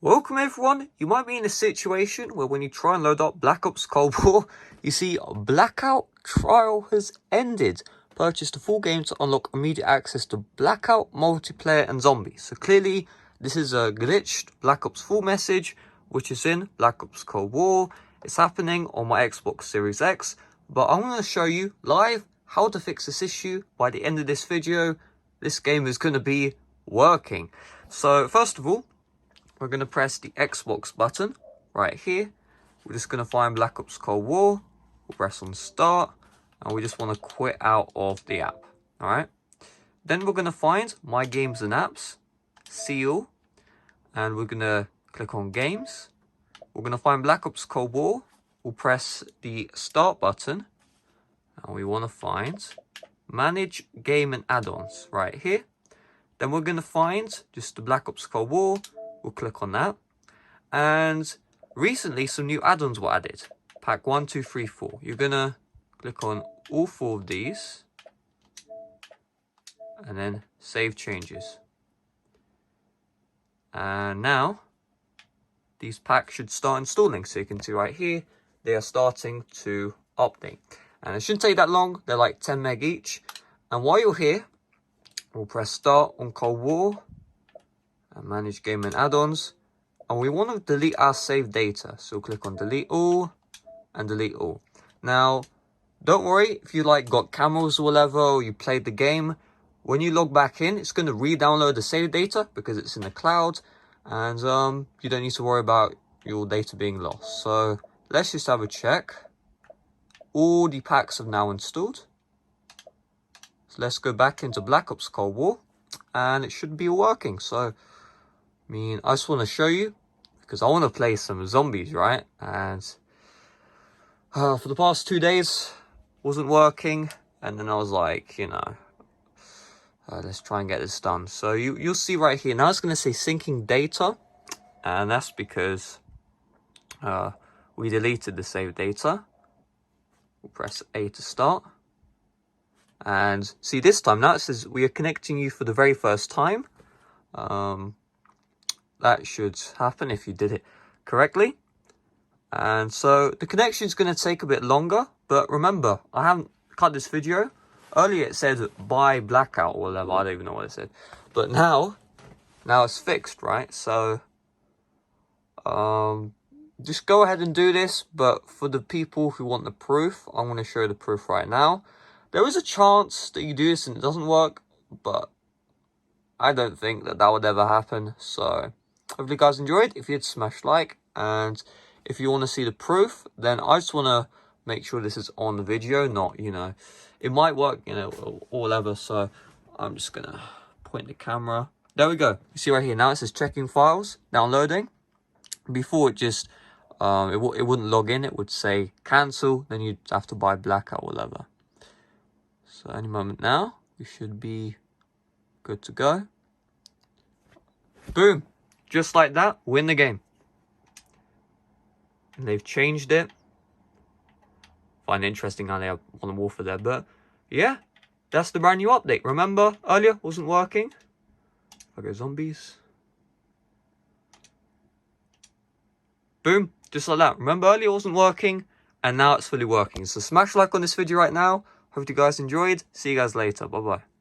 Welcome everyone. You might be in a situation where when you try and load up Black Ops Cold War, you see Blackout Trial has ended. Purchase the full game to unlock immediate access to Blackout, multiplayer and zombies. So clearly this is a glitched Black Ops full message, which is in Black Ops Cold War. It's happening on my Xbox Series X, but I'm going to show you live how to fix this issue. By the end of this video, this game is going to be working. So first of all, we're going to press the Xbox button right here. We're just going to find Black Ops Cold War. We'll press on start and we just want to quit out of the app. Alright. Then we're going to find My Games and Apps, Seal, and we're going to click on Games. We're going to find Black Ops Cold War. We'll press the start button and we want to find Manage Game and Add-ons right here. Then we're going to find just the Black Ops Cold War. We'll click on that. And recently some new add-ons were added. Pack 1, 2, 3, 4. You're going to click on all 4 of these. And then save changes. And now these packs should start installing. So you can see right here, they are starting to update. And it shouldn't take that long. They're like 10 meg each. And while you're here, we'll press start on Cold War. And manage game and add-ons, and we want to delete our saved data, so click on delete all and delete all. Now don't worry if you got cameras or whatever, or you played the game, when you log back in it's going to re-download the saved data because it's in the cloud, and you don't need to worry about your data being lost. So let's just have a check. All the packs have now installed, so let's go back into Black Ops Cold War and it should be working. So I just want to show you because I want to play some zombies, right? And for the past 2 days wasn't working, and then I was like, let's try and get this done. So you'll see right here now it's going to say syncing data, and that's because we deleted the saved data. We'll press A to start, and see this time now it says we are connecting you for the very first time. That should happen if you did it correctly. And so the connection is going to take a bit longer, but remember, I haven't cut this video. Earlier it said buy Blackout or whatever, I don't even know what it said. But now it's fixed, right? So just go ahead and do this. But for the people who want the proof, I'm going to show you the proof right now. There is a chance that you do this and it doesn't work, but I don't think that would ever happen. So hopefully you guys enjoyed. If you did, smash like, and if you want to see the proof, then I just want to make sure this is on the video, not, it might work, or whatever. So I'm just going to point the camera. There we go. You see right here, now it says checking files, downloading. Before it just, it wouldn't log in, it would say cancel, then you'd have to buy Blackout or whatever. So any moment now, we should be good to go. Boom. Just like that, win the game. And they've changed it. Find it interesting how they have Modern Warfare there. But yeah, that's the brand new update. Remember, earlier wasn't working. Okay, zombies. Boom, just like that. Remember, earlier wasn't working, and now it's fully working. So smash like on this video right now. Hope you guys enjoyed. See you guys later. Bye-bye.